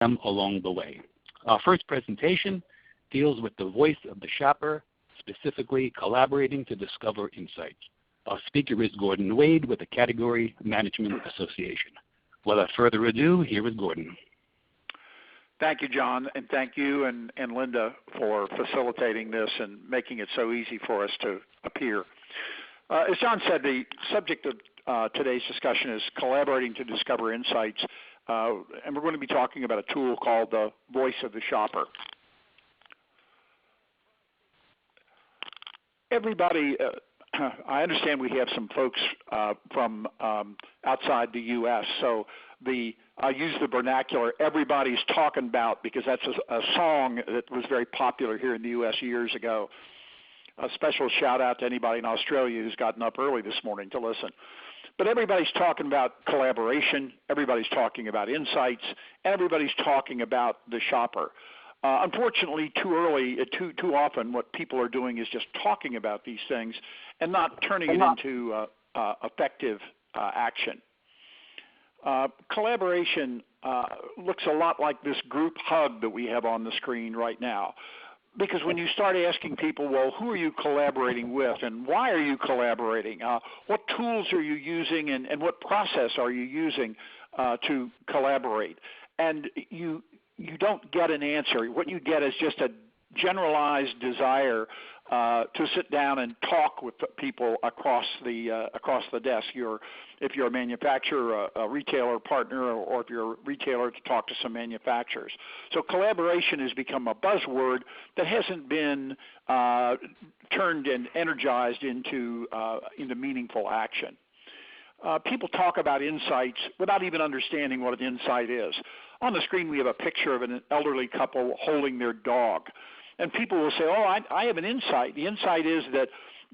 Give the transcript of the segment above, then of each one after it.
them along the way. Our first presentation deals with the voice of the shopper, specifically collaborating to discover insights. Our speaker is Gordon Wade with the Category Management Association. Without further ado, here is Gordon. Thank you, John, and thank you and Linda for facilitating this and making it so easy for us to appear. As John said, the subject of today's discussion is collaborating to discover insights, and we're going to be talking about a tool called the voice of the shopper. Everybody, I understand we have some folks from outside the U.S., so I use the vernacular everybody's talking about because that's a song that was very popular here in the U.S. years ago. A special shout out to anybody in Australia who's gotten up early this morning to listen. But everybody's talking about collaboration, everybody's talking about insights, and everybody's talking about the shopper. Unfortunately, too early, too often, what people are doing is just talking about these things and not turning it into effective action. Collaboration looks a lot like this group hug that we have on the screen right now. Because when you start asking people, well, who are you collaborating with and why are you collaborating? What tools are you using and what process are you using to collaborate? And you don't get an answer. What you get is just a generalized desire to sit down and talk with people across the desk. If you're a manufacturer, a retailer partner, or if you're a retailer, to talk to some manufacturers. So collaboration has become a buzzword that hasn't been turned and energized into meaningful action. People talk about insights without even understanding what an insight is. On the screen, we have a picture of an elderly couple holding their dog. And people will say, oh, I have an insight. The insight is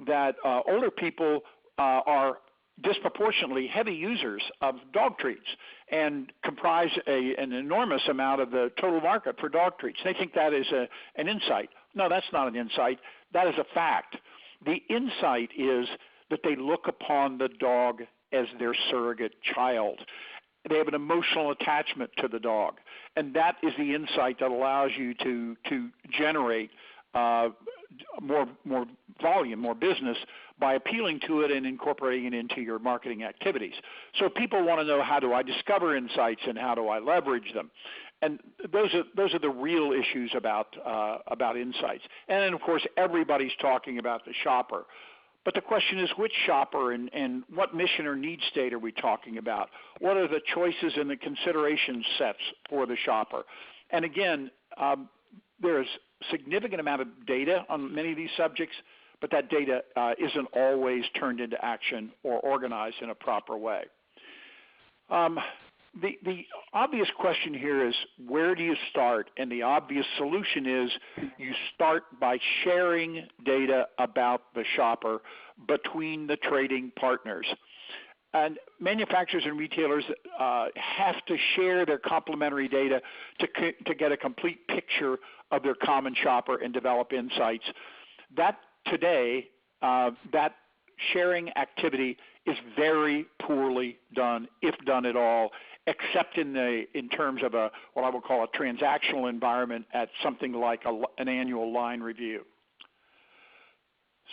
that older people are disproportionately heavy users of dog treats and comprise an enormous amount of the total market for dog treats. They think that is an insight. No, that's not an insight. That is a fact. The insight is that they look upon the dog as their surrogate child. They have an emotional attachment to the dog, and that is the insight that allows you to generate more volume, more business by appealing to it and incorporating it into your marketing activities. So people want to know, how do I discover insights and how do I leverage them? And those are the real issues about insights. And then, of course, everybody's talking about the shopper. But the question is, which shopper and what mission or need state are we talking about? What are the choices and the consideration sets for the shopper? And again, there's significant amount of data on many of these subjects, but that data isn't always turned into action or organized in a proper way. The obvious question here is, where do you start? And the obvious solution is you start by sharing data about the shopper between the trading partners. And manufacturers and retailers have to share their complementary data to get a complete picture of their common shopper and develop insights. That today, that sharing activity is very poorly done, if done at all, except in terms of what I would call a transactional environment at something like an annual line review.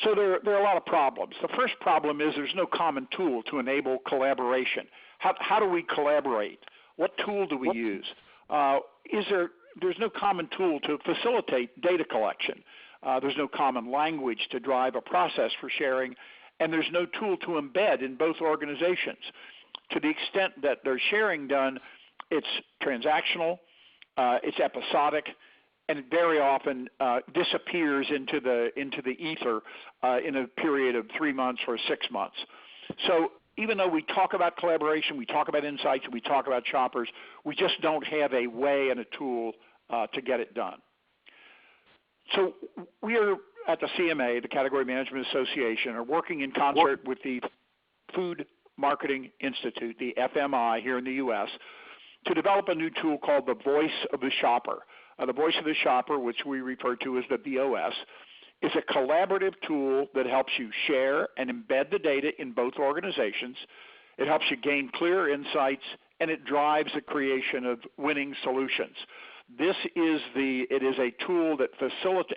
So there are a lot of problems. The first problem is there's no common tool to enable collaboration. How do we collaborate? What tool do we use? There's no common tool to facilitate data collection. There's no common language to drive a process for sharing, and there's no tool to embed in both organizations. To the extent that there's sharing done, it's transactional, it's episodic, and it very often disappears into the ether in a period of 3 months or 6 months. So even though we talk about collaboration, we talk about insights, we talk about shoppers, we just don't have a way and a tool to get it done. So we are at the CMA, the Category Management Association, are working in concert with the Food Marketing Institute, the FMI here in the U.S., to develop a new tool called the Voice of the Shopper. The Voice of the Shopper, which we refer to as the VOS, is a collaborative tool that helps you share and embed the data in both organizations. It helps you gain clear insights and it drives the creation of winning solutions. It is a tool that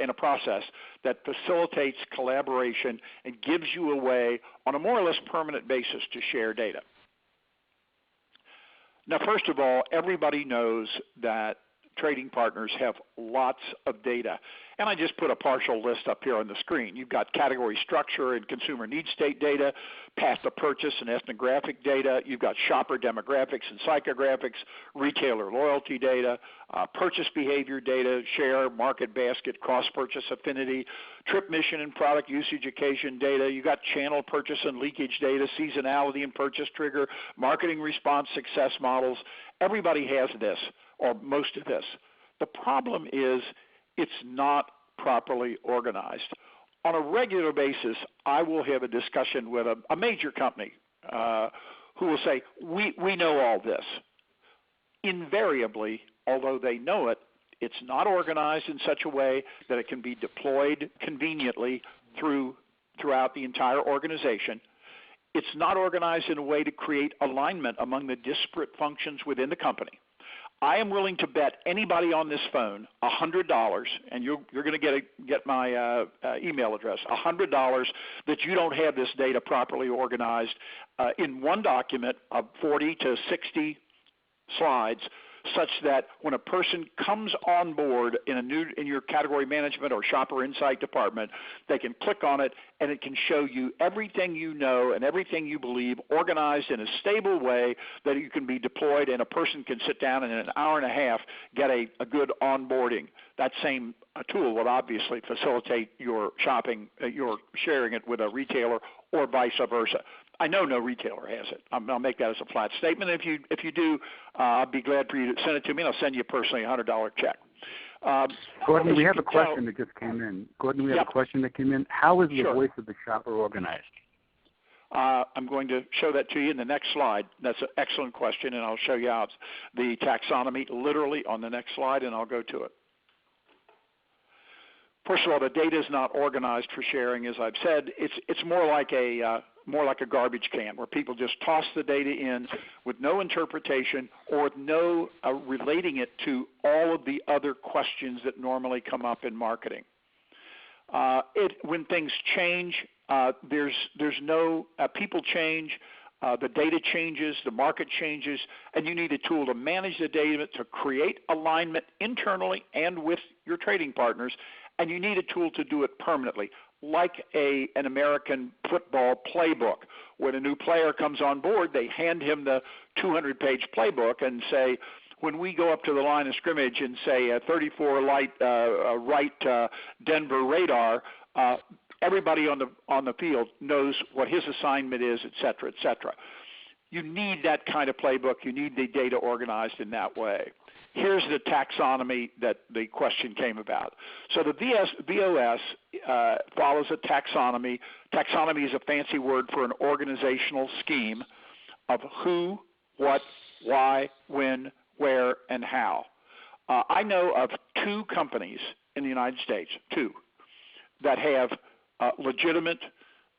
and a process that facilitates collaboration and gives you a way on a more or less permanent basis to share data. Now, first of all, everybody knows that trading partners have lots of data. And I just put a partial list up here on the screen. You've got category structure and consumer need state data, path to purchase and ethnographic data. You've got shopper demographics and psychographics, retailer loyalty data, purchase behavior data, share, market basket, cross-purchase affinity, trip mission and product usage occasion data. You've got channel purchase and leakage data, seasonality and purchase trigger, marketing response success models. Everybody has this, or most of this. The problem is it's not properly organized. On a regular basis, I will have a discussion with a major company who will say, we know all this. Invariably, although they know it, it's not organized in such a way that it can be deployed conveniently throughout the entire organization. It's not organized in a way to create alignment among the disparate functions within the company. I am willing to bet anybody on this phone $100, and you're going to get my email address, $100 that you don't have this data properly organized in one document of 40 to 60 slides, such that when a person comes on board in your category management or shopper insight department, they can click on it and it can show you everything you know and everything you believe organized in a stable way that you can be deployed, and a person can sit down and in an hour and a half get a good onboarding. That same tool will obviously facilitate your shopping, your sharing it with a retailer or vice versa. I know no retailer has it. I'll make that as a flat statement. If you do, I'll be glad for you to send it to me, and I'll send you personally a $100 check. Gordon, we have a question that just came in. Gordon, we have a question that came in. How is the voice of the shopper organized? I'm going to show that to you in the next slide. That's an excellent question, and I'll show you how the taxonomy literally on the next slide, and I'll go to it. First of all, the data is not organized for sharing, as I've said. It's more like a garbage can where people just toss the data in with no interpretation or with no relating it to all of the other questions that normally come up in marketing. When things change, there's no people change. The data changes, the market changes, and you need a tool to manage the data, to create alignment internally and with your trading partners, and you need a tool to do it permanently, like an American football playbook. When a new player comes on board, they hand him the 200-page playbook and say, when we go up to the line of scrimmage and say 34 right Denver radar, everybody on the field knows what his assignment is, et cetera, et cetera. You need that kind of playbook. You need the data organized in that way. Here's the taxonomy that the question came about. So the VOS follows a taxonomy. Taxonomy is a fancy word for an organizational scheme of who, what, why, when, where, and how. I know of 2 companies in the United States, 2, that have legitimate,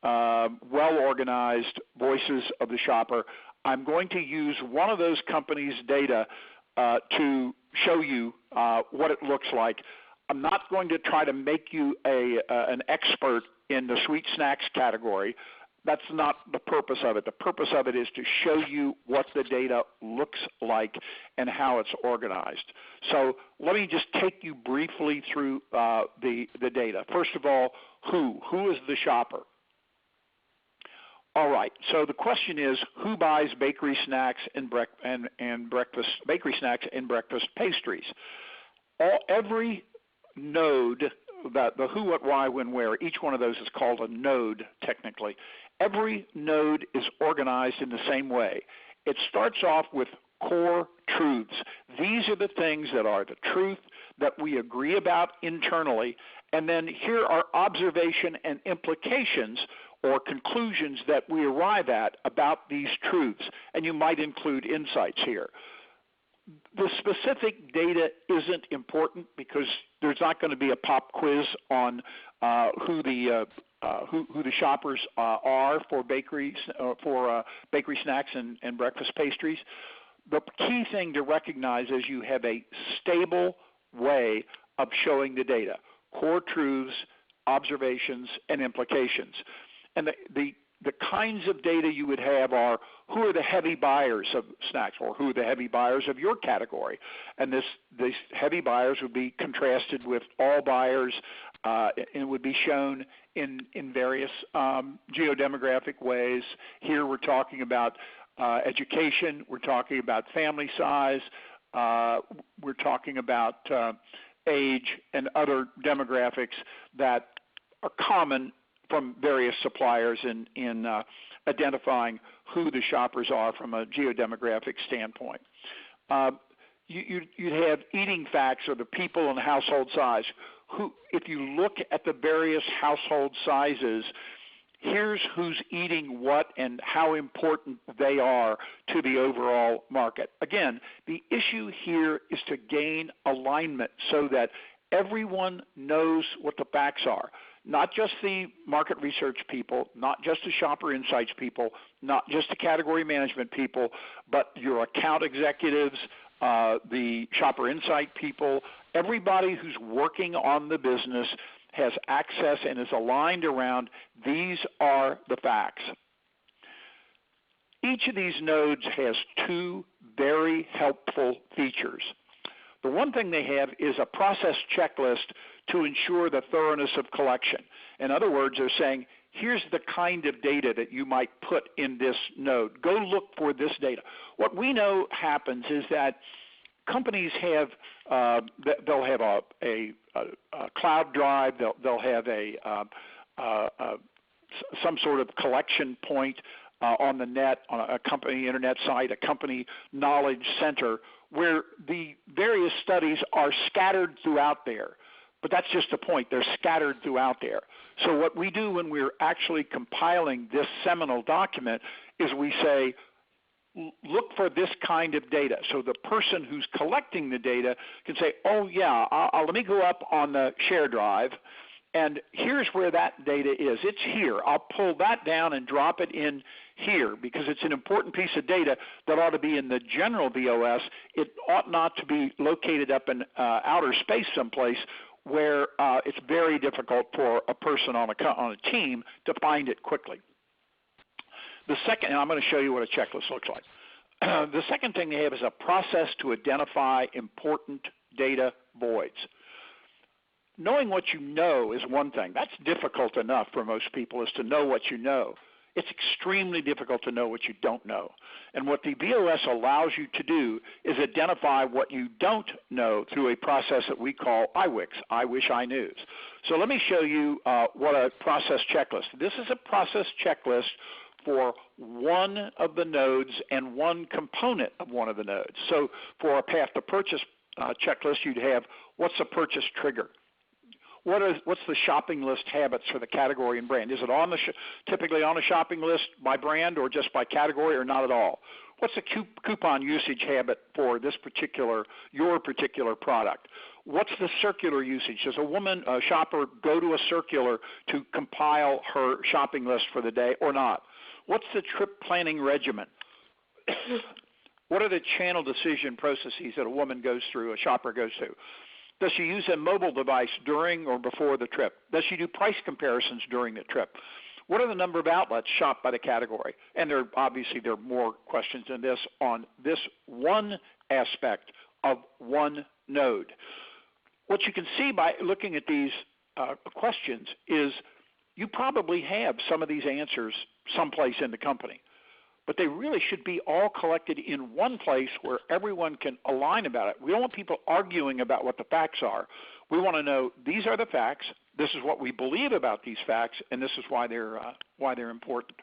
well-organized voices of the shopper. I'm going to use one of those companies' data to show you what it looks like. I'm not going to try to make you an expert in the sweet snacks category. That's not the purpose of it. The purpose of it is to show you what the data looks like and how it's organized. So let me just take you briefly through the data. First of all, who is the shopper? All right. So the question is, who buys bakery snacks and breakfast pastries? Every node, the who, what, why, when, where, each one of those is called a node technically. Every node is organized in the same way. It starts off with core truths. These are the things that are the truth that we agree about internally, and then here are observation and implications or conclusions that we arrive at about these truths, and you might include insights here. The specific data isn't important because there's not going to be a pop quiz on who the shoppers are for bakery snacks and breakfast pastries. the key thing to recognize is you have a stable way of showing the data, core truths, observations, and implications. And the kinds of data you would have are who are the heavy buyers of snacks, or who are the heavy buyers of your category. And these heavy buyers would be contrasted with all buyers, and it would be shown in various geodemographic ways. Here we're talking about education, we're talking about family size, we're talking about age and other demographics that are common from various suppliers in identifying who the shoppers are from a geodemographic standpoint. You'd have eating facts, or the people and household size. If you look at the various household sizes, here's who's eating what and how important they are to the overall market. Again, the issue here is to gain alignment so that everyone knows what the facts are. Not just the market research people, not just the shopper insights people, not just the category management people, but your account executives, the shopper insight people, everybody who's working on the business has access and is aligned around these are the facts. Each of these nodes has two very helpful features. The one thing they have is a process checklist to ensure the thoroughness of collection. In other words, they're saying, here's the kind of data that you might put in this node. Go look for this data. What we know happens is that companies have, they'll have a cloud drive, they'll have some sort of collection point on the net, on a company internet site, a company knowledge center, where the various studies are scattered throughout there. But that's just the point. They're scattered throughout there. So what we do when we're actually compiling this seminal document is we say, look for this kind of data. So the person who's collecting the data can say, oh, yeah, let me go up on the share drive, and here's where that data is. It's here. I'll pull that down and drop it in here because it's an important piece of data that ought to be in the general BOS. It ought not to be located up in outer space someplace where it's very difficult for a person on a team to find it quickly. The second, and I'm going to show you what a checklist looks like. The second thing they have is a process to identify important data voids. Knowing what you know is one thing. That's difficult enough for most people, is to know what you know. It's extremely difficult to know what you don't know. And what the BOS allows you to do is identify what you don't know through a process that we call IWIKs, I wish I knew. So let me show you what a process checklist. This is a process checklist for one of the nodes and one component of one of the nodes. So for a path to purchase checklist, you'd have what's a purchase trigger? What's the shopping list habits for the category and brand? Is it on the typically on a shopping list by brand or just by category or not at all? What's the coupon usage habit for your particular product? What's the circular usage? Does a shopper go to a circular to compile her shopping list for the day or not? What's the trip planning regimen? What are the channel decision processes that a shopper goes through? Does she use a mobile device during or before the trip? Does she do price comparisons during the trip? What are the number of outlets shopped by the category? And there are more questions than this on this one aspect of one node. What you can see by looking at these questions is you probably have some of these answers someplace in the company. But they really should be all collected in one place where everyone can align about it. We don't want people arguing about what the facts are. We want to know these are the facts, this is what we believe about these facts, and this is why they're important.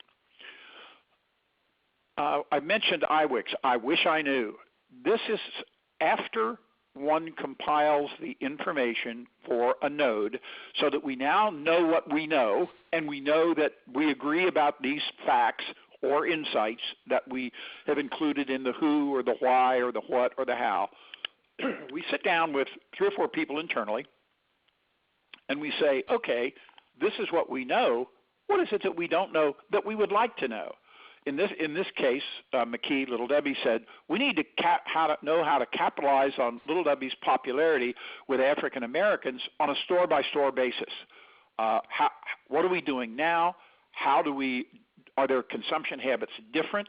I mentioned IWIKs, I wish I knew. This is after one compiles the information for a node so that we now know what we know, and we know that we agree about these facts or insights that we have included in the who or the why or the what or the how. We sit down with 3 or 4 people internally and we say, okay, this is what we know. What is it that we don't know that we would like to know? in this case, McKee, Little Debbie said, we need to know how to capitalize on Little Debbie's popularity with African Americans on a store-by-store basis. What are we doing now? Are their consumption habits different?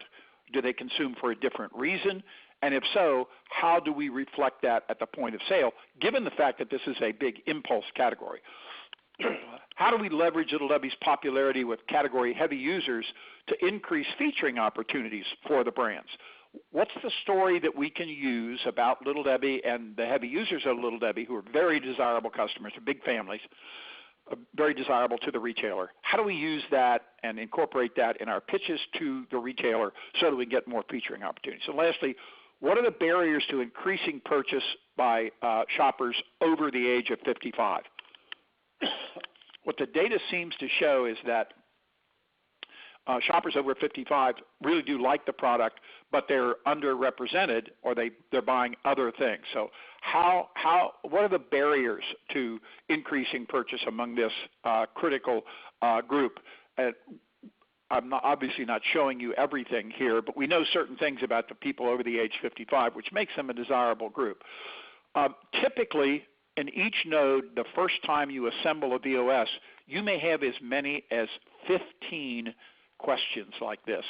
Do they consume for a different reason? And if so, how do we reflect that at the point of sale, given the fact that this is a big impulse category? How do we leverage Little Debbie's popularity with category-heavy users to increase featuring opportunities for the brands? What's the story that we can use about Little Debbie and the heavy users of Little Debbie, who are very desirable customers, big families, very desirable to the retailer? How do we use that and incorporate that in our pitches to the retailer so that we get more featuring opportunities? So lastly, what are the barriers to increasing purchase by shoppers over the age of 55? What the data seems to show is that shoppers over 55 really do like the product, but they're underrepresented, or they're buying other things. So what are the barriers to increasing purchase among this critical group? I'm obviously not showing you everything here, but we know certain things about the people over the age 55, which makes them a desirable group. Typically, in each node, the first time you assemble a VOS, you may have as many as 15 questions like this.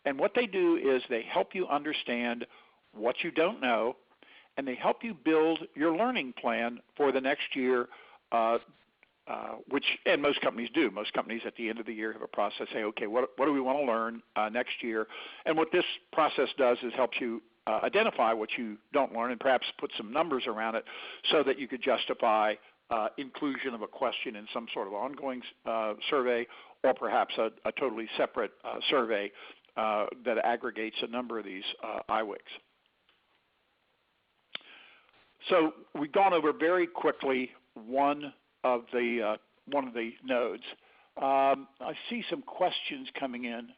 And what they do is they help you understand what you don't know, and they help you build your learning plan for the next year, and most companies do. Most companies at the end of the year have a process, say, okay, what do we want to learn next year? And what this process does is helps you identify what you don't learn and perhaps put some numbers around it so that you could justify inclusion of a question in some sort of ongoing survey, or perhaps a totally separate survey that aggregates a number of these IWIKs. So we've gone over very quickly one of the nodes. I see some questions coming in.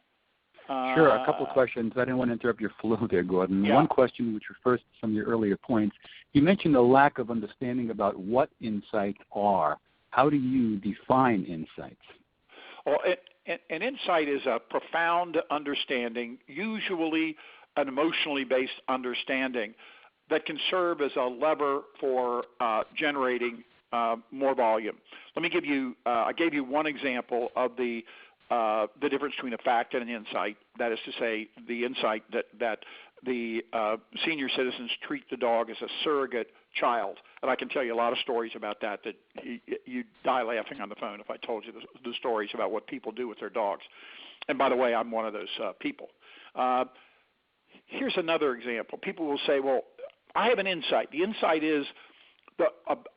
Sure, a couple of questions. I didn't want to interrupt your flow there, Gordon. Yeah. One question which refers to some of your earlier points. You mentioned a lack of understanding about what insights are. How do you define insights? Well, an insight is a profound understanding, usually an emotionally based understanding, that can serve as a lever for generating more volume. Let me give you, I gave you one example of the difference between a fact and an insight. That is to say, the insight that the senior citizens treat the dog as a surrogate child. And I can tell you a lot of stories about that you'd die laughing on the phone if I told you the stories about what people do with their dogs. And by the way, I'm one of those people. Here's another example. People will say, well, I have an insight. The insight is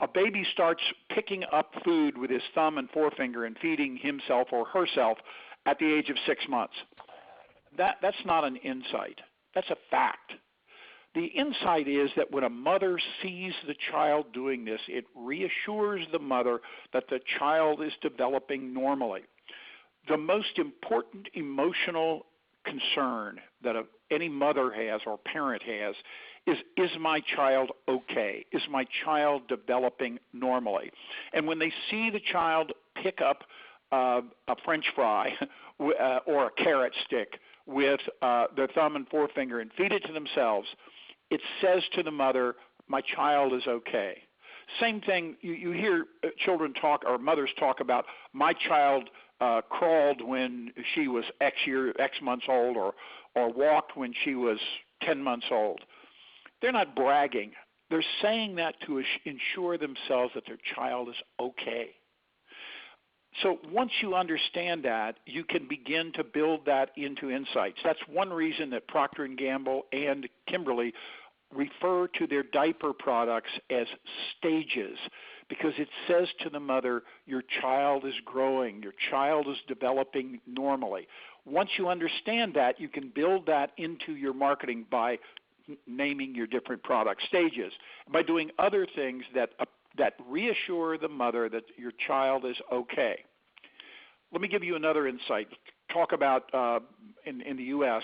a baby starts picking up food with his thumb and forefinger and feeding himself or herself at the age of 6 months. That's not an insight. That's a fact. The insight is that when a mother sees the child doing this, it reassures the mother that the child is developing normally. The most important emotional concern that any mother has or parent has is my child okay? Is my child developing normally? And when they see the child pick up a French fry or a carrot stick with their thumb and forefinger and feed it to themselves, it says to the mother, my child is okay. Same thing, you hear children talk or mothers talk about, my child crawled when she was X months old or walked when she was 10 months old. They're not bragging. They're saying that to ensure themselves that their child is okay. So once you understand that, you can begin to build that into insights. That's one reason that Procter & Gamble and Kimberly refer to their diaper products as stages, because it says to the mother, your child is growing, your child is developing normally. Once you understand that, you can build that into your marketing by naming your different product stages, by doing other things that reassure the mother that your child is okay. Let me give you another insight. Talk about in the U.S.,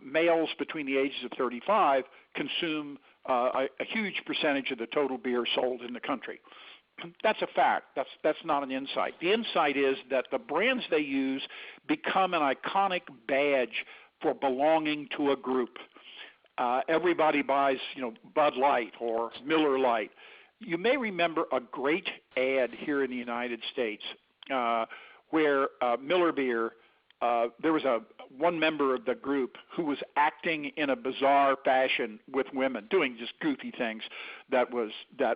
males between the ages of 35 consume a huge percentage of the total beer sold in the country. That's a fact. That's not an insight. The insight is that the brands they use become an iconic badge for belonging to a group. Everybody buys, Bud Light or Miller Lite. You may remember a great ad here in the United States where Miller Beer, there was one member of the group who was acting in a bizarre fashion with women, doing just goofy things that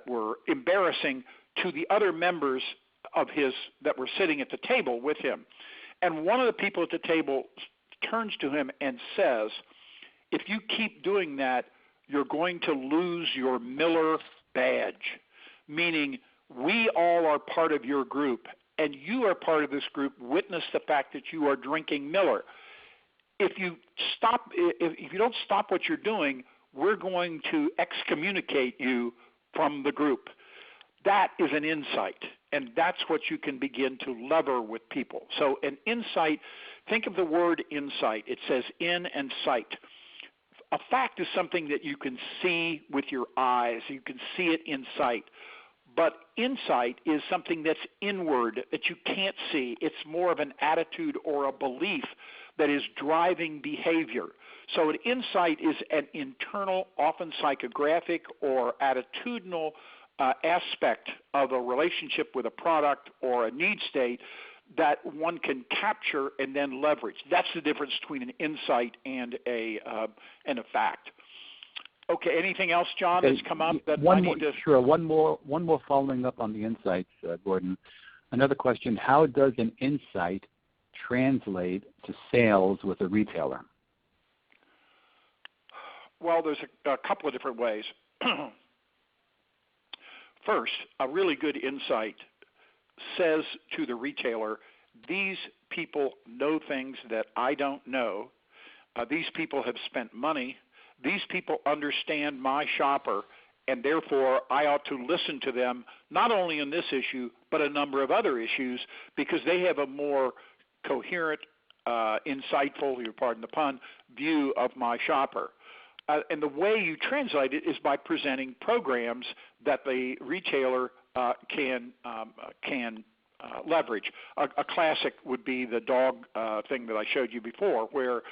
were embarrassing to the other members of his that were sitting at the table with him. And one of the people at the table turns to him and says, "If you keep doing that, you're going to lose your Miller badge," meaning we all are part of your group, and you are part of this group. Witness the fact that you are drinking Miller. If you don't stop what you're doing, we're going to excommunicate you from the group. That is an insight, and that's what you can begin to lever with people. So an insight, think of the word insight. It says in and sight. A fact is something that you can see with your eyes. You can see it in sight. But insight is something that's inward, that you can't see. It's more of an attitude or a belief that is driving behavior. So an insight is an internal, often psychographic or attitudinal aspect of a relationship with a product or a need state that one can capture and then leverage. That's the difference between an insight and a fact. Okay. Anything else, John, that's come up that I need to? Sure. One more following up on the insights, Gordon. Another question: how does an insight translate to sales with a retailer? Well, there's a couple of different ways. First, a really good insight says to the retailer, these people know things that I don't know. These people have spent money. These people understand my shopper, and therefore I ought to listen to them, not only in this issue, but a number of other issues, because they have a more coherent, insightful, you pardon the pun, view of my shopper. And the way you translate it is by presenting programs that the retailer can leverage. A classic would be the dog thing that I showed you before, where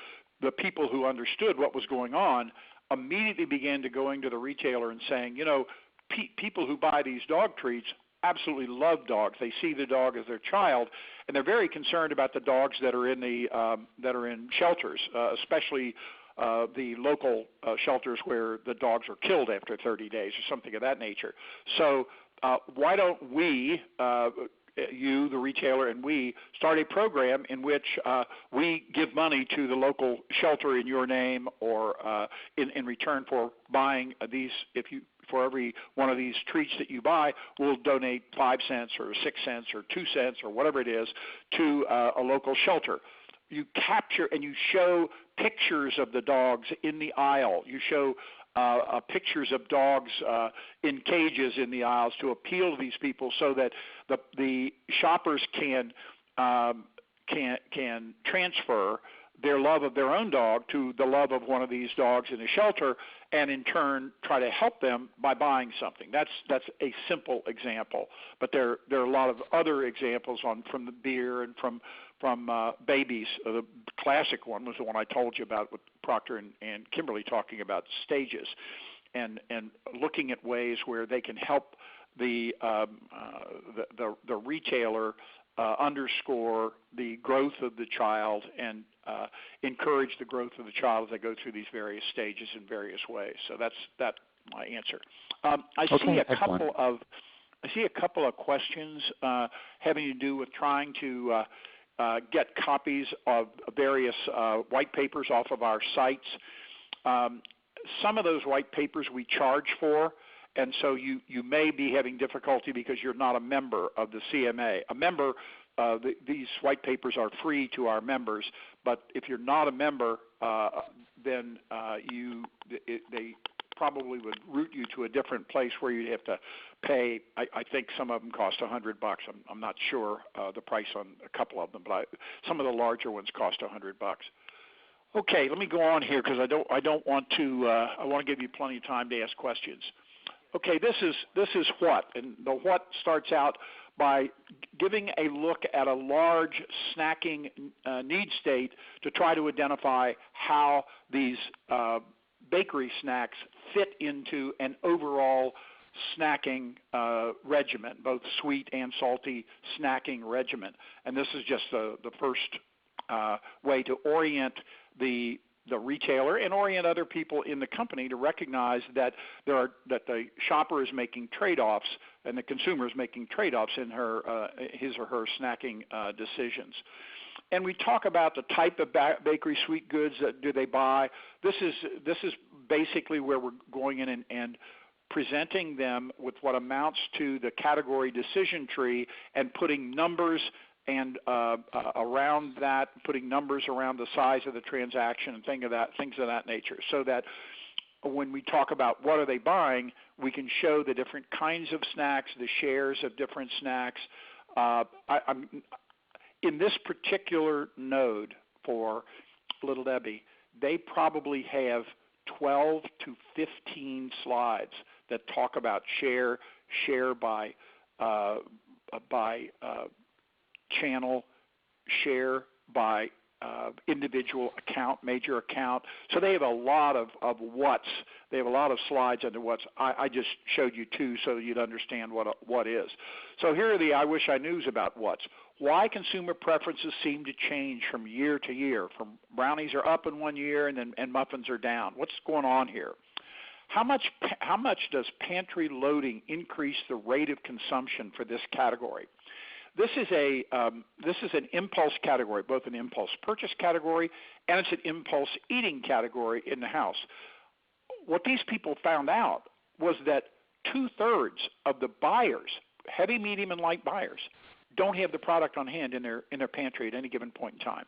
the people who understood what was going on immediately began to go into the retailer and saying, people who buy these dog treats absolutely love dogs. They see the dog as their child, and they're very concerned about the dogs that are in shelters, especially the local shelters where the dogs are killed after 30 days or something of that nature. So why don't we, you, the retailer, and we start a program in which we give money to the local shelter in your name, or in return for buying these. For every one of these treats that you buy, we'll donate 5 cents or 6 cents or 2 cents or whatever it is to a local shelter. You capture and you show pictures of the dogs in the aisle. You show pictures of dogs in cages in the aisles to appeal to these people, so that the shoppers can transfer their love of their own dog to the love of one of these dogs in a shelter, and in turn try to help them by buying something. That's a simple example, but there are a lot of other examples from the beer and from babies. The classic one was the one I told you about with Procter and Kimberly talking about stages, and looking at ways where they can help the retailer underscore the growth of the child and encourage the growth of the child as they go through these various stages in various ways. So that's my answer. I see a couple of questions having to do with trying to get copies of various white papers off of our sites. Some of those white papers we charge for, and so you may be having difficulty because you're not a member of the CMA. A member, these white papers are free to our members, but if you're not a member, then they probably would route you to a different place where you'd have to pay. I think some of them cost $100. I'm not sure the price on a couple of them, but some of the larger ones cost $100. Okay, let me go on here because I don't want to. I want to give you plenty of time to ask questions. Okay, this is what, and the what starts out by giving a look at a large snacking need state to try to identify how these bakery snacks fit into an overall snacking regimen, both sweet and salty snacking regimen. And this is just the first way to orient the retailer and orient other people in the company to recognize that the shopper is making trade-offs and the consumer is making trade-offs in his or her snacking decisions. And we talk about the type of bakery sweet goods that do they buy. This is basically where we're going in and presenting them with what amounts to the category decision tree and putting numbers and around that, putting numbers around the size of the transaction and things of that nature, so that when we talk about what are they buying, we can show the different kinds of snacks, the shares of different snacks. In this particular node for Little Debbie, they probably have 12 to 15 slides that talk about share by channel, share by individual account, major account. So they have a lot of what's. They have a lot of slides under what's. I just showed you two so you'd understand what is. So here are the I wish I knews about what's. Why consumer preferences seem to change from year to year. From brownies are up in one year and muffins are down. What's going on here? How much does pantry loading increase the rate of consumption for this category? This is an impulse category, both an impulse purchase category and it's an impulse eating category in the house. What these people found out was that 2/3 of the buyers, heavy, medium, and light buyers, don't have the product on hand in their pantry at any given point in time.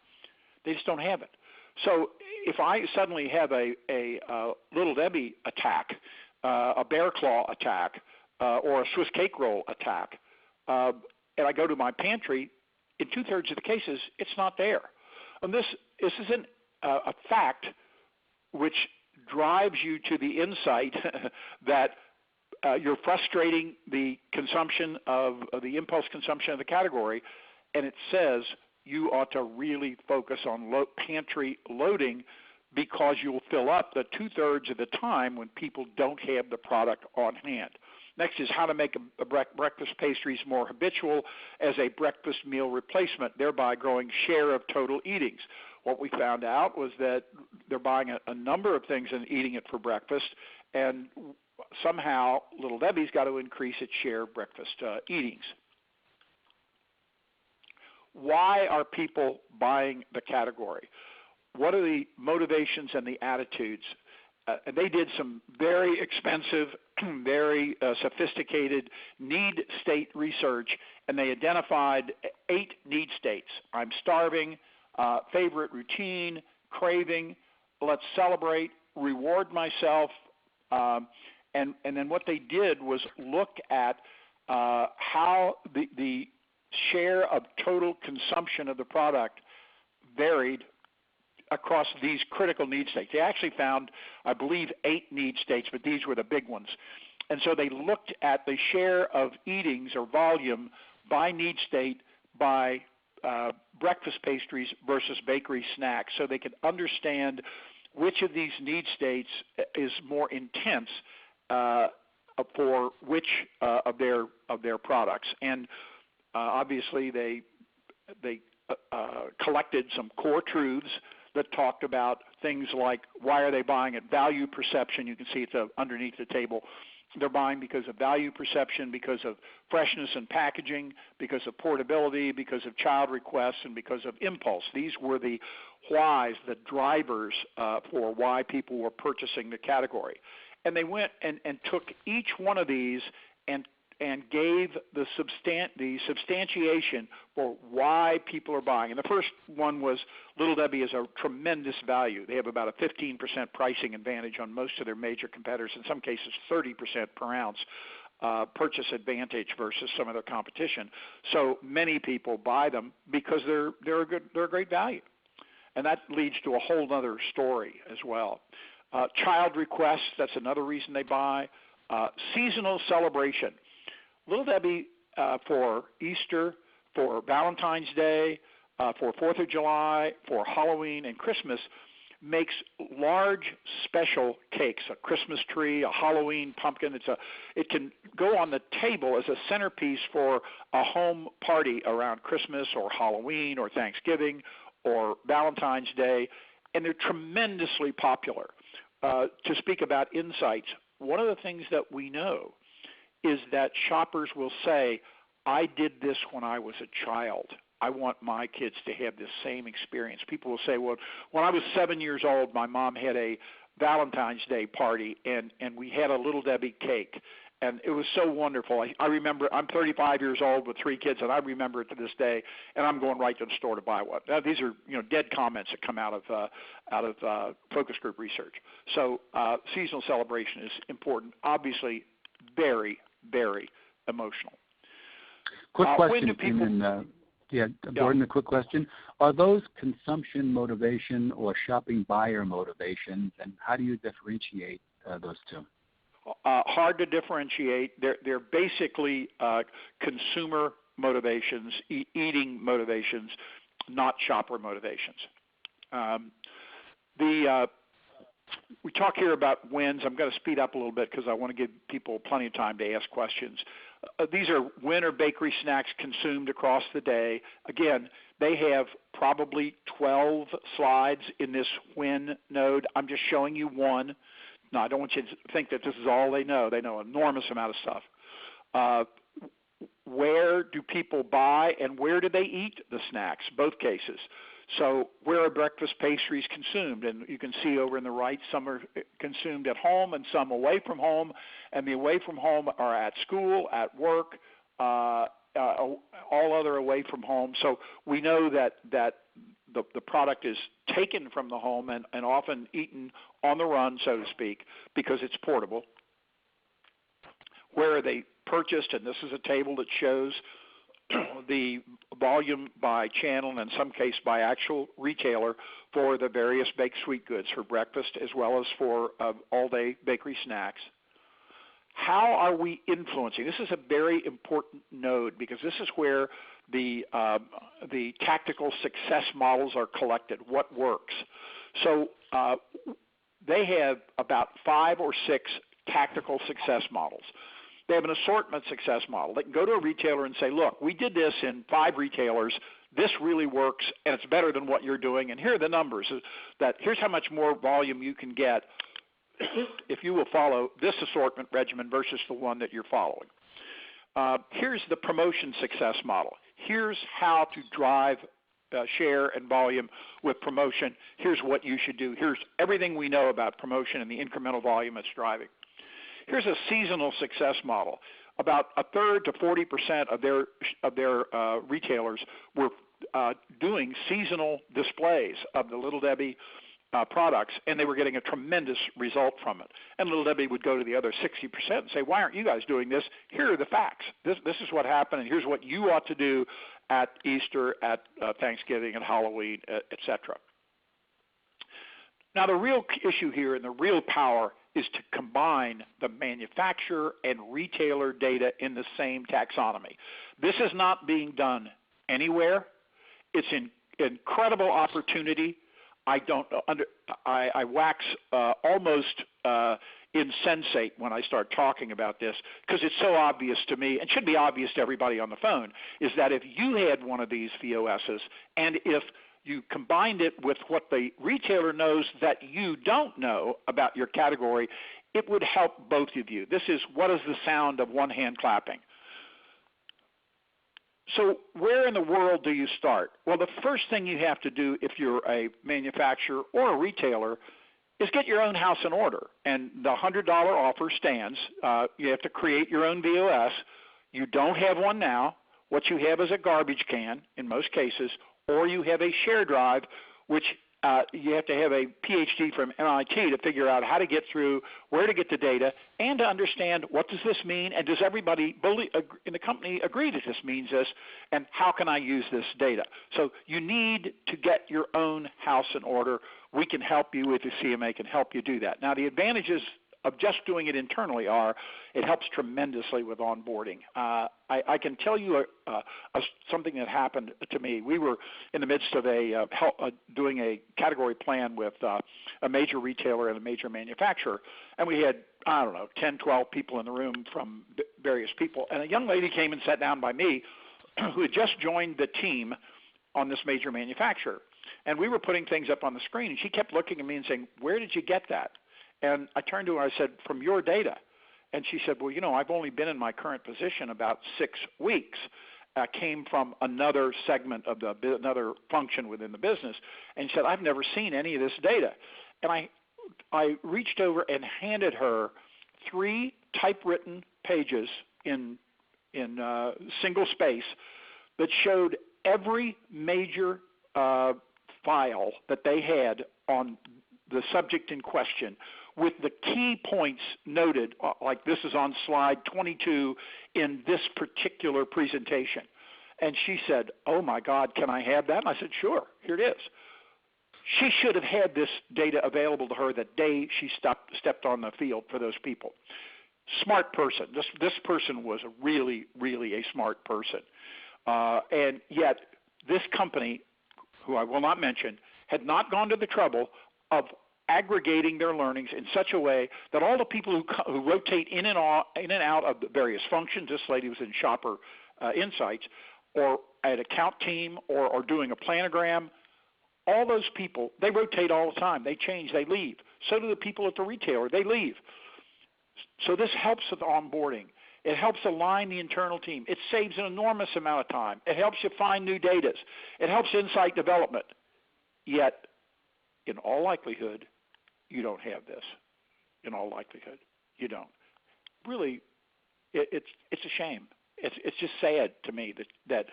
They just don't have it. So if I suddenly have a Little Debbie attack, a Bear Claw attack, or a Swiss cake roll attack, and I go to my pantry, in 2/3 of the cases, it's not there. And this isn't a fact which drives you to the insight that you're frustrating the consumption of the impulse consumption of the category, and it says you ought to really focus on pantry loading because you'll fill up the 2/3 of the time when people don't have the product on hand. Next is how to make a breakfast pastries more habitual as a breakfast meal replacement, thereby growing share of total eatings. What we found out was that they're buying a number of things and eating it for breakfast, and somehow Little Debbie's got to increase its share of breakfast eatings. Why are people buying the category? What are the motivations and the attitudes? They did some very expensive, very sophisticated need state research, and they identified 8 need states. I'm starving, favorite routine, craving, let's celebrate, reward myself, and then what they did was look at how the share of total consumption of the product varied across these critical need states. They actually found, I believe, 8 need states, but these were the big ones. And so they looked at the share of eatings or volume by need state by breakfast pastries versus bakery snacks, so they could understand which of these need states is more intense for which of their products. And obviously they collected some core truths that talked about things like why are they buying it, value perception. You can see it's underneath the table. They're buying because of value perception, because of freshness and packaging, because of portability, because of child requests, and because of impulse. These were the whys, the drivers for why people were purchasing the category. And they went and took each one of these and gave the substantiation for why people are buying. And the first one was Little Debbie is a tremendous value. They have about a 15% pricing advantage on most of their major competitors, in some cases 30% per ounce purchase advantage versus some of their competition. So many people buy them because they're a great value. And that leads to a whole other story as well. Child requests, that's another reason they buy. Seasonal celebration. Little Debbie for Easter, for Valentine's Day, for 4th of July, for Halloween and Christmas makes large special cakes, a Christmas tree, a Halloween pumpkin. It can go on the table as a centerpiece for a home party around Christmas or Halloween or Thanksgiving or Valentine's Day, and they're tremendously popular. To speak about insights, one of the things that we know is that shoppers will say, I did this when I was a child. I want my kids to have this same experience. People will say, well, when I was 7 years old, my mom had a Valentine's Day party, and we had a Little Debbie cake, and it was so wonderful. I remember, I'm 35 years old with 3 kids, and I remember it to this day, and I'm going right to the store to buy one. Now, these are dead comments that come out of focus group research. So seasonal celebration is important, obviously very, very emotional. Quick question. When do people... Gordon, a quick question. Are those consumption motivation or shopping buyer motivations, and how do you differentiate those two? Hard to differentiate. They're basically consumer motivations, eating motivations, not shopper motivations. We talk here about wins. I'm going to speed up a little bit because I want to give people plenty of time to ask questions. These are win or bakery snacks consumed across the day. Again, they have probably 12 slides in this win node. I'm just showing you one. No, I don't want you to think that this is all they know. They know an enormous amount of stuff. Where do people buy and where do they eat the snacks? Both cases. So where are breakfast pastries consumed? And you can see over in the right, some are consumed at home and some away from home. And the away from home are at school, at work, all other away from home. So we know that the product is taken from the home and often eaten on the run, so to speak, because it's portable. Where are they purchased? And this is a table that shows the volume by channel and in some case by actual retailer for the various baked sweet goods for breakfast as well as for all-day bakery snacks. How are we influencing? This is a very important node because this is where the tactical success models are collected, what works. So they have about 5 or 6 tactical success models. They have an assortment success model. They can go to a retailer and say, look, we did this in 5 retailers. This really works, and it's better than what you're doing. And here are the numbers. Here's how much more volume you can get if you will follow this assortment regimen versus the one that you're following. Here's the promotion success model. Here's how to drive share and volume with promotion. Here's what you should do. Here's everything we know about promotion and the incremental volume it's driving. Here's a seasonal success model. About a third to 40% of their retailers were doing seasonal displays of the Little Debbie products, and they were getting a tremendous result from it. And Little Debbie would go to the other 60% and say, why aren't you guys doing this? Here are the facts. This is what happened, and here's what you ought to do at Easter, at Thanksgiving, at Halloween, et cetera. Now, the real issue here and the real power is to combine the manufacturer and retailer data in the same taxonomy. This is not being done anywhere. It's an incredible opportunity. I wax almost insensate when I start talking about this because it's so obvious to me and should be obvious to everybody on the phone, is that if you had one of these VOSs and if you combined it with what the retailer knows that you don't know about your category, it would help both of you. This is what is the sound of one hand clapping. So where in the world do you start? Well, the first thing you have to do if you're a manufacturer or a retailer is get your own house in order. And the $100 offer stands. You have to create your own VOS. You don't have one now. What you have is a garbage can in most cases, or you have a share drive, which you have to have a PhD from MIT to figure out how to get through, where to get the data, and to understand what does this mean, and does everybody in the company agree that this means this, and how can I use this data? So you need to get your own house in order. We can help you with the CMA, can help you do that. Now, the advantages of just doing it internally are it helps tremendously with onboarding. I can tell you something that happened to me. We were in the midst of doing a category plan with a major retailer and a major manufacturer, and we had, 10, 12 people in the room from various people, and a young lady came and sat down by me who had just joined the team on this major manufacturer. And we were putting things up on the screen, and she kept looking at me and saying, "Where did you get that?" And I turned to her and I said, "From your data." And she said, "Well, I've only been in my current position about 6 weeks. I came from another segment of another function within the business." And she said, "I've never seen any of this data." And I reached over and handed her 3 typewritten pages in single space that showed every major file that they had on the subject in question, with the key points noted, like this is on slide 22 in this particular presentation. And she said, "Oh my God, can I have that?" And I said, "Sure, here it is." She should have had this data available to her the day she stepped on the field for those people. Smart person. This person was really, really a smart person. And yet this company, who I will not mention, had not gone to the trouble of aggregating their learnings in such a way that all the people who rotate in and out of the various functions, this lady was in Shopper Insights, or at account team, or doing a planogram, all those people, they rotate all the time. They change, they leave. So do the people at the retailer, they leave. So this helps with onboarding. It helps align the internal team. It saves an enormous amount of time. It helps you find new data. It helps insight development. Yet, in all likelihood, you don't have this. In all likelihood, you don't. Really, it's a shame. It's just sad to me that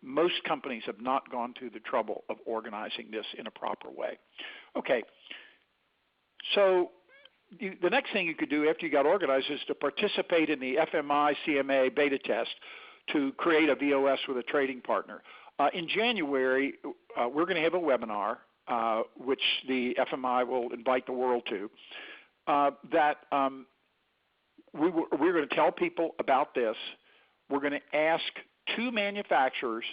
most companies have not gone through the trouble of organizing this in a proper way. Okay, so the next thing you could do after you got organized is to participate in the FMI CMA beta test to create a VOS with a trading partner. In January, we're going to have a webinar, which the FMI will invite the world to, we're going to tell people about this. We're going to ask 2 manufacturers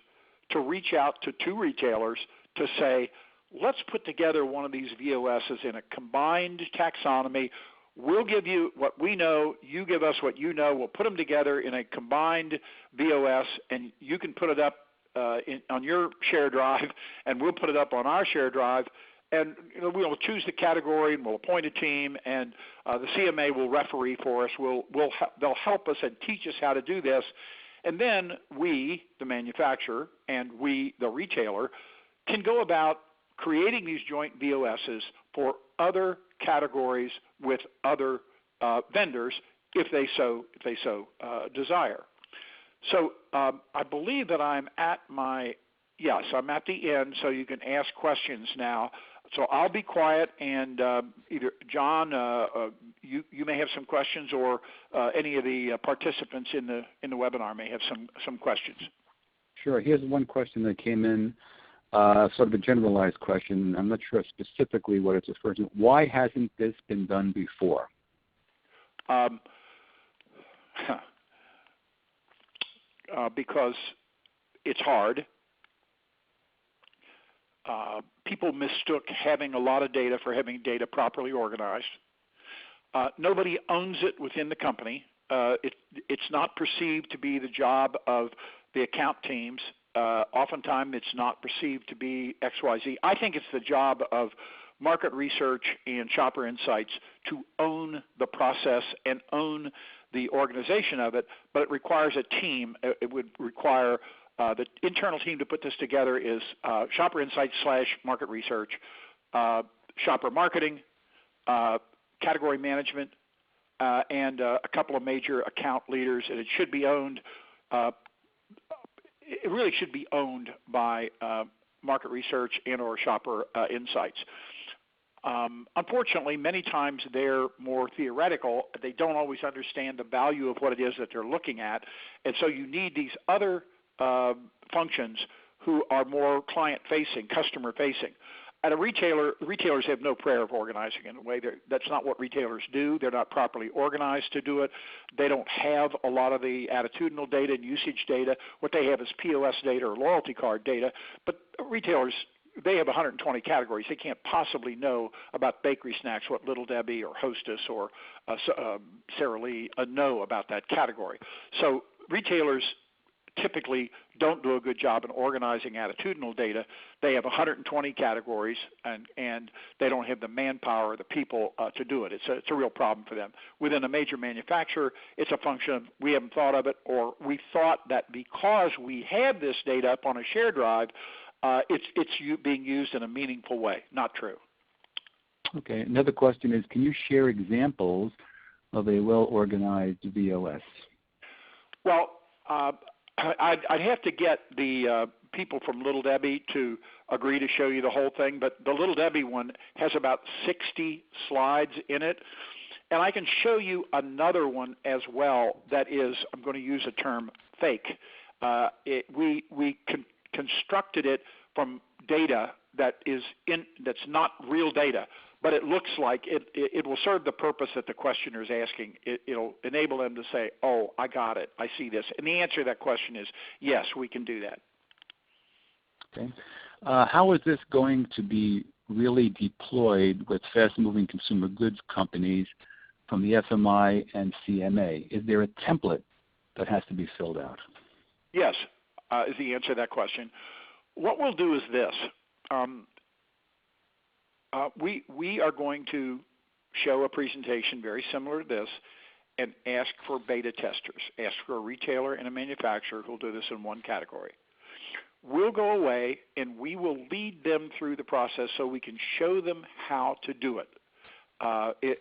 to reach out to 2 retailers to say, let's put together one of these VOSs in a combined taxonomy. We'll give you what we know, you give us what you know. We'll put them together in a combined VOS, and you can put it up on your share drive, and we'll put it up on our share drive. And we'll choose the category, and we'll appoint a team, and the CMA will referee for us. They'll help us and teach us how to do this. And then we, the manufacturer, and we, the retailer, can go about creating these joint VOSs for other categories with other vendors if they so desire. So I believe that I'm at I'm at the end, so you can ask questions now. So I'll be quiet, and either John, you may have some questions, or any of the participants in the webinar may have some questions. Sure. Here's one question that came in, sort of a generalized question. I'm not sure specifically what it's referring to. Why hasn't this been done before? Because it's hard. People mistook having a lot of data for having data properly organized. Nobody owns it within the company. It's not perceived to be the job of the account teams. Oftentimes it's not perceived to be XYZ. I think it's the job of market research and Shopper Insights to own the process and own the organization of it, but it requires a team. It would require the internal team to put this together is Shopper Insights / market research, shopper marketing, category management, and a couple of major account leaders. And it should be owned. It really should be owned by market research and or Shopper Insights. Unfortunately, many times they're more theoretical. They don't always understand the value of what it is that they're looking at, and so you need these other functions who are more client-facing, customer-facing. At a retailer, retailers have no prayer of organizing in a way. That's not what retailers do. They're not properly organized to do it. They don't have a lot of the attitudinal data and usage data. What they have is POS data or loyalty card data. But retailers, they have 120 categories. They can't possibly know about bakery snacks what Little Debbie or Hostess or Sara Lee know about that category. So retailers typically don't do a good job in organizing attitudinal data. They have 120 categories, and they don't have the manpower or the people to do it. It's a real problem for them. Within a major manufacturer, it's a function of we haven't thought of it, or we thought that because we have this data up on a shared drive, it's being used in a meaningful way. Not true. Okay. Another question is, can you share examples of a well-organized VOS? Well, I'd have to get the people from Little Debbie to agree to show you the whole thing, but the Little Debbie one has about 60 slides in it. And I can show you another one as well that is, I'm going to use a term, fake. We constructed it from data that's not real data, but it looks like it will serve the purpose that the questioner is asking. It'll enable them to say, oh, I got it, I see this. And the answer to that question is, yes, we can do that. Okay. How is this going to be really deployed with fast-moving consumer goods companies from the FMI and CMA? Is there a template that has to be filled out? Yes, is the answer to that question. What we'll do is this. We are going to show a presentation very similar to this and ask for beta testers, ask for a retailer and a manufacturer who will do this in one category. We'll go away and we will lead them through the process so we can show them how to do it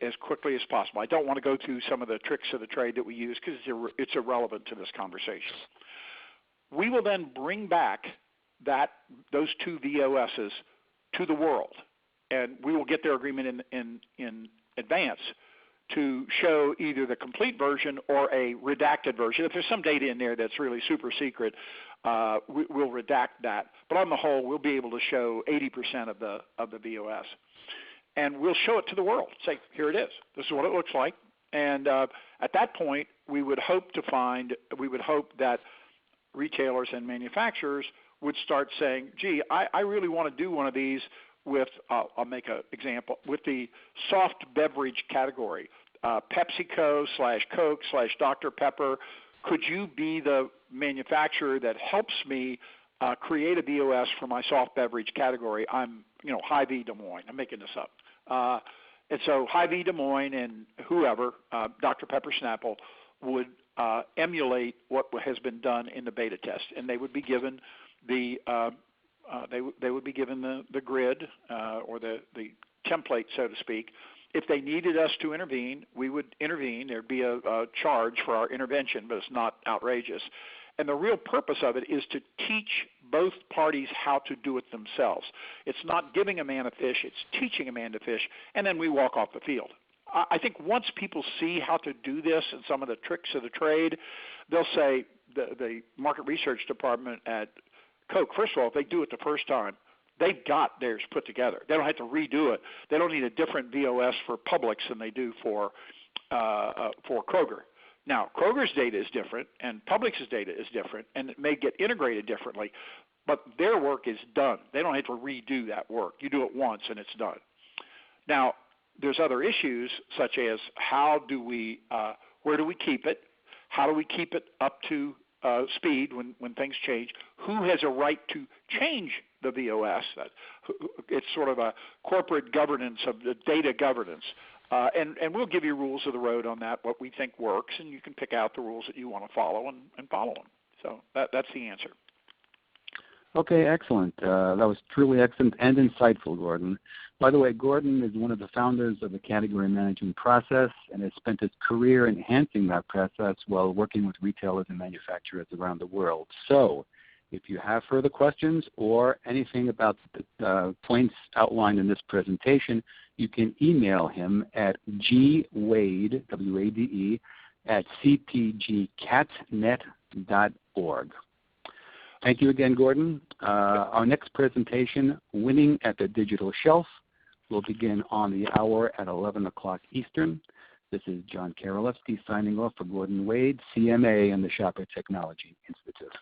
as quickly as possible. I don't want to go through some of the tricks of the trade that we use because it's irrelevant to this conversation. We will then bring back those two VOSs to the world, and we will get their agreement in advance to show either the complete version or a redacted version. If there's some data in there that's really super secret, we'll redact that. But on the whole, we'll be able to show 80% of the VOS. And we'll show it to the world. Say, here it is. This is what it looks like. And at that point, we would hope that retailers and manufacturers would start saying, gee, I really want to do one of these with, I'll make an example, with the soft beverage category, PepsiCo/Coke/ Dr. Pepper. Could you be the manufacturer that helps me create a VOS for my soft beverage category? I'm, Hy-Vee Des Moines. I'm making this up. And so Hy-Vee Des Moines and whoever, Dr. Pepper Snapple, would emulate what has been done in the beta test, and they would be given the grid or the template, so to speak. If they needed us to intervene, we would intervene. There'd be a charge for our intervention, but it's not outrageous. And the real purpose of it is to teach both parties how to do it themselves. It's not giving a man a fish, it's teaching a man to fish, and then we walk off the field. I think once people see how to do this and some of the tricks of the trade, they'll say, the market research department at Coke, first of all, if they do it the first time, they've got theirs put together. They don't have to redo it. They don't need a different VOS for Publix than they do for Kroger. Now, Kroger's data is different, and Publix's data is different, and it may get integrated differently, but their work is done. They don't have to redo that work. You do it once, and it's done. Now, there's other issues such as where do we keep it? How do we keep it up to speed when things change? Who has a right to change the VOS? It's sort of a corporate governance of the data governance. And we'll give you rules of the road on that, what we think works, and you can pick out the rules that you want to follow and follow them. So that's the answer. Okay, excellent. That was truly excellent and insightful, Gordon. By the way, Gordon is one of the founders of the category management process and has spent his career enhancing that process while working with retailers and manufacturers around the world. So if you have further questions or anything about the points outlined in this presentation, you can email him at gwade, W-A-D-E, at cpgcatnet.org. Thank you again, Gordon. Our next presentation, Winning at the Digital Shelf, will begin on the hour at 11 o'clock Eastern. This is John Karolewski signing off for Gordon Wade, CMA and the Shopper Technology Institute.